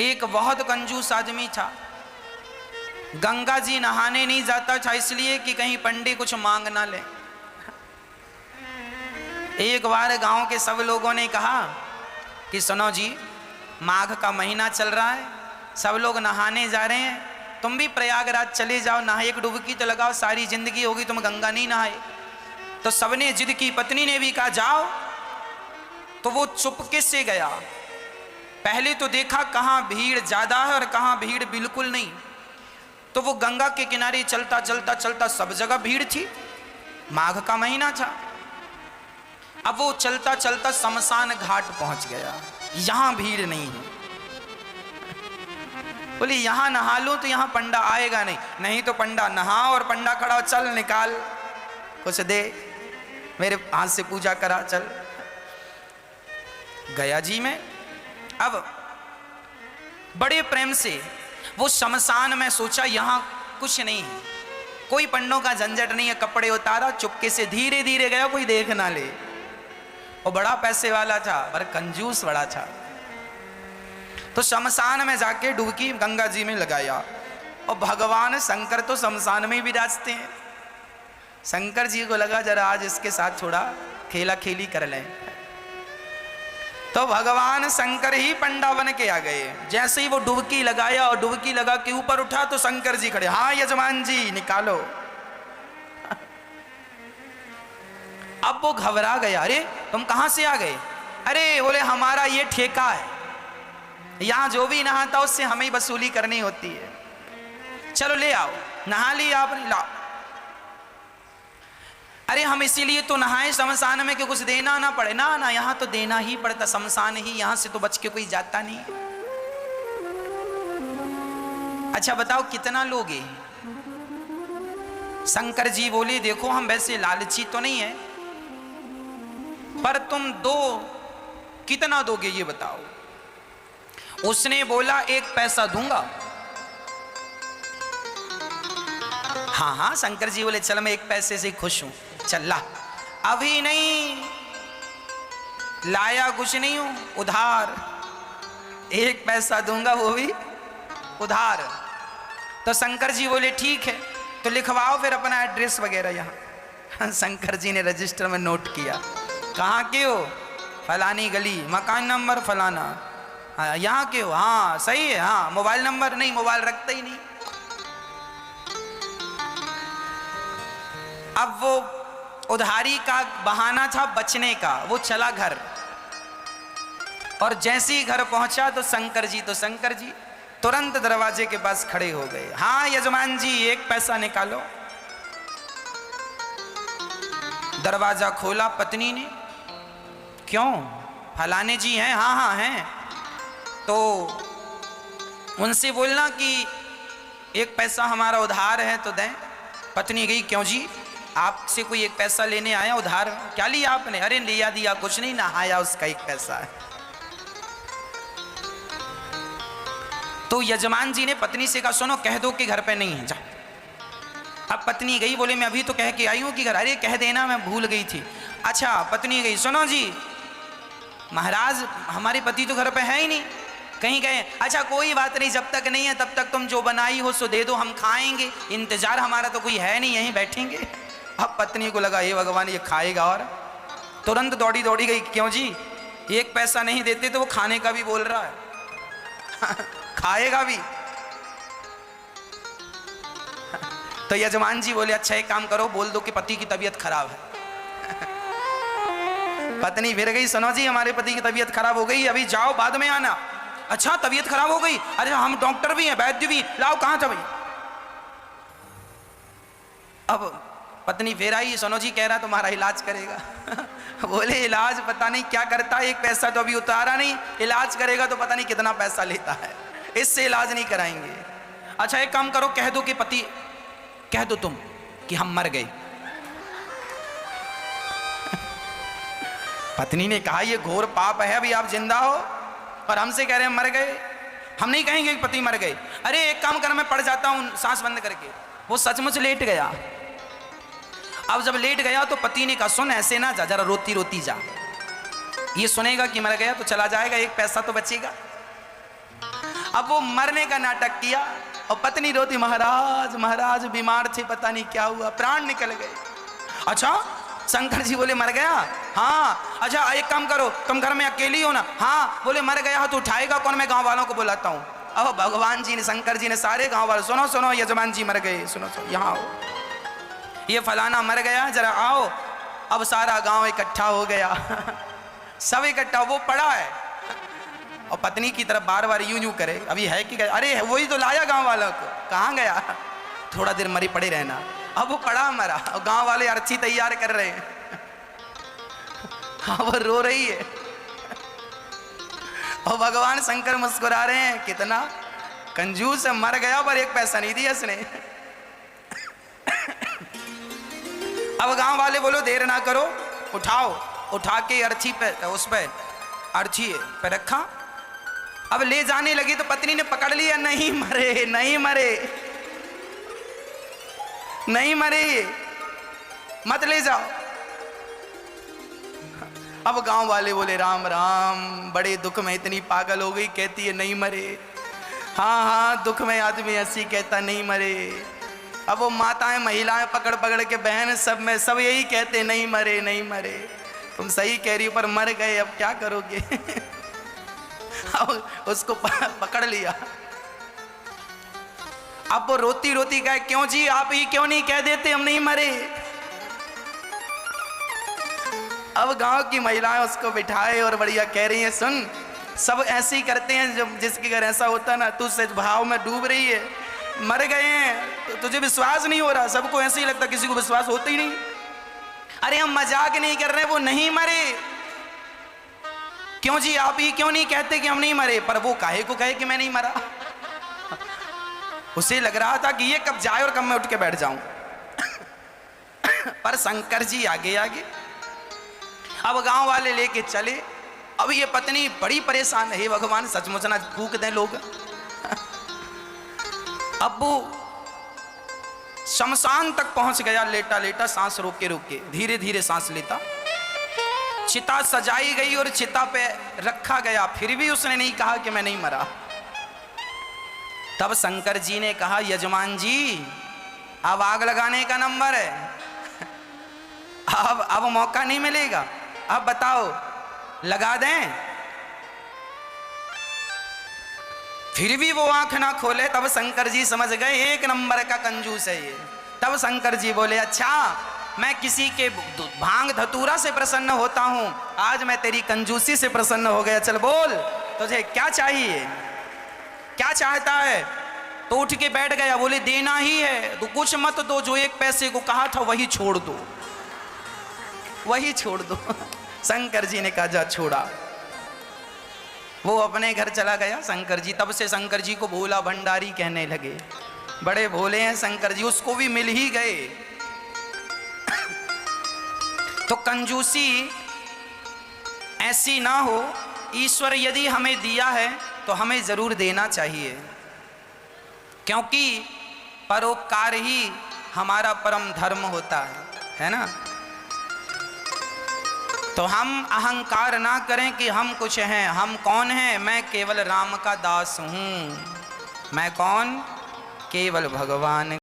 एक बहुत कंजूस आदमी था, गंगा जी नहाने नहीं जाता था इसलिए कि कहीं पंडित कुछ मांग ना ले। एक बार गांव के सब लोगों ने कहा कि सुनो जी, माघ का महीना चल रहा है, सब लोग नहाने जा रहे हैं, तुम भी प्रयागराज चले जाओ, नहा एक डुबकी तो लगाओ, सारी जिंदगी होगी तुम गंगा नहीं नहाए। तो सबने जिद की, पत्नी ने भी कहा जाओ। तो वो चुपके से गया। पहले तो देखा कहाँ भीड़ ज्यादा है और कहाँ भीड़ बिल्कुल नहीं। तो वो गंगा के किनारे चलता चलता चलता, सब जगह भीड़ थी, माघ का महीना था। अब वो चलता चलता शमशान घाट पहुंच गया, यहां भीड़ नहीं है। बोले यहां नहा लो तो यहां पंडा आएगा नहीं, नहीं तो पंडा नहा और पंडा खड़ा हो, चल निकाल कुछ दे, मेरे हाथ से पूजा करा, चल। गया जी में। अब बड़े प्रेम से वो शमशान में सोचा यहां कुछ नहीं है, कोई पंडों का झंझट नहीं है, कपड़े उतारा, चुपके से धीरे धीरे गया, कोई देख ना ले। वो बड़ा पैसे वाला था पर कंजूस बड़ा था। तो शमशान में जाके डुबकी गंगा जी में लगाया। और भगवान शंकर तो शमशान में भी विराजते हैं। शंकर जी को लगा जरा आज इसके साथ थोड़ा खेला खेली कर लें। तो भगवान शंकर ही पंडा बन के आ गए। जैसे ही वो डुबकी लगाया और डुबकी लगा के ऊपर उठा तो शंकर जी खड़े, हाँ यजमान जी निकालो। अब वो घबरा गया, अरे तुम कहां से आ गए? अरे बोले हमारा ये ठेका है, यहां जो भी नहाता उससे हमें वसूली करनी होती है, चलो ले आओ। नहा लिया आपने, लाओ। अरे हम इसीलिए तो नहाए शमशान में कि कुछ देना ना पड़े। ना ना, यहां तो देना ही पड़ता, शमशान ही, यहां से तो बच के कोई जाता नहीं। अच्छा बताओ कितना लोगे? शंकर जी बोले देखो हम वैसे लालची तो नहीं है, पर तुम दो, कितना दोगे ये बताओ? उसने बोला 1 पैसा दूंगा। हाँ हाँ, शंकर जी बोले चल मैं 1 पैसे से खुश हूं, चल ला। अभी नहीं लाया, कुछ नहीं हूं, उधार 1 पैसा दूंगा, वो भी उधार। तो शंकर जी बोले ठीक है, तो लिखवाओ फिर अपना एड्रेस वगैरह यहाँ। शंकर जी ने रजिस्टर में नोट किया, कहाँ के हो? फलानी गली, मकान नंबर फलाना। हाँ यहाँ के हो? हाँ सही है। हाँ मोबाइल नंबर? नहीं, मोबाइल रखता ही नहीं। अब वो उधारी का बहाना था बचने का, वो चला घर। और जैसे ही घर पहुंचा तो शंकर जी तुरंत दरवाजे के पास खड़े हो गए। हाँ यजमान जी 1 पैसा निकालो। दरवाजा खोला पत्नी ने, क्यों? फलाने जी हैं? हाँ हाँ हैं। तो उनसे बोलना कि 1 पैसा हमारा उधार है तो दें। पत्नी गई, क्यों जी आपसे कोई 1 पैसा लेने आया, उधार क्या लिया आपने? अरे लिया दिया कुछ नहीं, नहाया उसका 1 पैसा है। तो यजमान जी ने पत्नी से कहा सुनो कह दो कि घर पे नहीं है, जा। अब पत्नी गई, बोले मैं अभी तो कह के आई हूं कि घर। अरे कह देना, मैं भूल गई थी। अच्छा पत्नी गई, सुनो जी महाराज हमारे पति तो घर पे है ही नहीं, कहीं गए। अच्छा कोई बात नहीं, जब तक नहीं है तब तक तुम जो बनाई हो सो दे दो, हम खाएंगे, इंतजार हमारा तो कोई है नहीं, यहीं बैठेंगे। अब पत्नी को लगा ये भगवान ये खाएगा, और तुरंत दौड़ी दौड़ी गई, क्यों जी 1 पैसा नहीं देते तो वो खाने का भी बोल रहा है। खाएगा भी। तो यजमान जी बोले अच्छा एक काम करो, बोल दो कि पति की तबीयत खराब है। पत्नी फिर गई, सुनो जी हमारे पति की तबीयत खराब हो गई, अभी जाओ बाद में आना। अच्छा तबीयत खराब हो गई? अरे हम डॉक्टर भी हैं, वैद्य भी, लाओ कहां था भाई। अब पत्नी फिर आई, सुनो जी कह रहा तुम्हारा इलाज करेगा। बोले इलाज पता नहीं क्या करता है, 1 पैसा तो अभी उतारा नहीं, इलाज करेगा तो पता नहीं कितना पैसा लेता है, इससे इलाज नहीं कराएंगे। अच्छा एक काम करो, कह दो कि पति, कह दो तुम कि हम मर गए। पत्नी ने कहा ये घोर पाप है, अभी आप जिंदा हो और हमसे कह रहे हैं मर गए, हम नहीं कहेंगे कि पति मर गए। अरे एक काम कर, मैं पड़ जाता हूं सांस बंद करके। वो सचमुच लेट गया। अब जब लेट गया तो पति ने कहा सुन ऐसे ना जा, जरा रोती रोती जा, ये सुनेगा कि मर गया तो चला जाएगा, एक पैसा तो बचेगा। अब वो मरने का नाटक किया और पत्नी रोती, महाराज महाराज बीमार थे, पता नहीं क्या हुआ, प्राण निकल गए। अच्छा शंकर जी बोले मर गया? हाँ। अच्छा एक काम करो, तुम घर में अकेली हो ना? हाँ। बोले मर गया तो उठाएगा कौन? मैं गांव वालों को बुलाता हूँ। अब भगवान जी ने, शंकर जी ने सारे गांव वालों, सुनो सुनो यजमान जी मर गए, सुनो सुनो यहाँ आओ, ये फलाना मर गया, जरा आओ। अब सारा गांव इकट्ठा हो गया सब इकट्ठा, वो पड़ा है और पत्नी की तरफ बार बार यूं यूं करे, अभी है कि अरे वही तो लाया गांव वालों को, कहाँ गया? थोड़ा देर मरी पड़े रहना। अब वो पड़ा मरा और गांव वाले अर्थी तैयार कर रहे हैं हाँ वो रो रही है और भगवान शंकर मुस्कुरा रहे हैं, कितना कंजूस है, मर गया पर एक पैसा नहीं दिया इसने अब गांव वाले बोलो देर ना करो, उठाओ, उठा के अर्थी पे, उस पे अर्थी पे रखा। अब ले जाने लगी तो पत्नी ने पकड़ लिया, नहीं मरे नहीं मरे नहीं मरे, मत ले जाओ। अब गांव वाले बोले राम राम, बड़े दुख में इतनी पागल हो गई, कहती है नहीं मरे। हाँ हाँ दुख में आदमी हंसी कहता नहीं मरे। अब वो माताएं महिलाएं पकड़ पकड़ के, बहन सब में सब यही कहते नहीं मरे नहीं मरे। तुम सही कह रही हो पर मर गए, अब क्या करोगे अब उसको पकड़ लिया। अब वो रोती रोती कहे क्यों जी आप ही क्यों नहीं कह देते हम नहीं मरे? अब गांव की महिलाएं उसको बिठाए और बढ़िया कह रही हैं सुन, सब ऐसे ही करते हैं, जब जिसके घर ऐसा होता ना, तू सच भाव में डूब रही है, मर गए हैं तो तुझे विश्वास नहीं हो रहा, सबको ऐसे ही लगता, किसी को विश्वास होता ही नहीं। अरे हम मजाक नहीं कर रहे, वो नहीं मरे। क्यों जी आप ही क्यों नहीं कहते कि हम नहीं मरे? पर वो काहे को कहे कि मैं नहीं मरा? उसे लग रहा था कि ये कब जाए और कब मैं उठ के बैठ जाऊं पर शंकर जी आगे आगे। अब गांव वाले लेके चले। अब ये पत्नी बड़ी परेशान है, भगवान सचमुच ना फूक दें लोग। अब वो शमशान तक पहुंच गया, लेटा लेटा सांस रोक के धीरे धीरे सांस लेता। चिता सजाई गई और चिता पे रखा गया, फिर भी उसने नहीं कहा कि मैं नहीं मरा। तब शंकर जी ने कहा यजमान जी अब आग लगाने का नंबर है, अब मौका नहीं मिलेगा, अब बताओ लगा दें? फिर भी वो आंख ना खोले। तब शंकर जी समझ गए एक नंबर का कंजूस है ये। तब शंकर जी बोले अच्छा मैं किसी के भांग धतूरा से प्रसन्न होता हूं, आज मैं तेरी कंजूसी से प्रसन्न हो गया। चल बोल तुझे क्या चाहिए, क्या चाहता है? तो उठ के बैठ गया, बोले देना ही है तो कुछ मत दो, जो एक पैसे को कहा था वही छोड़ दो, वही छोड़ दो। शंकर जी ने कहा जा छोड़ा। वो अपने घर चला गया शंकर जी। तब से शंकर जी को भोला भंडारी कहने लगे, बड़े भोले हैं शंकर जी, उसको भी मिल ही गए। तो कंजूसी ऐसी ना हो, ईश्वर यदि हमें दिया है तो हमें जरूर देना चाहिए, क्योंकि परोपकार ही हमारा परम धर्म होता है ना। तो हम अहंकार ना करें कि हम कुछ हैं। हम कौन हैं? मैं केवल राम का दास हूं। मैं कौन? केवल भगवान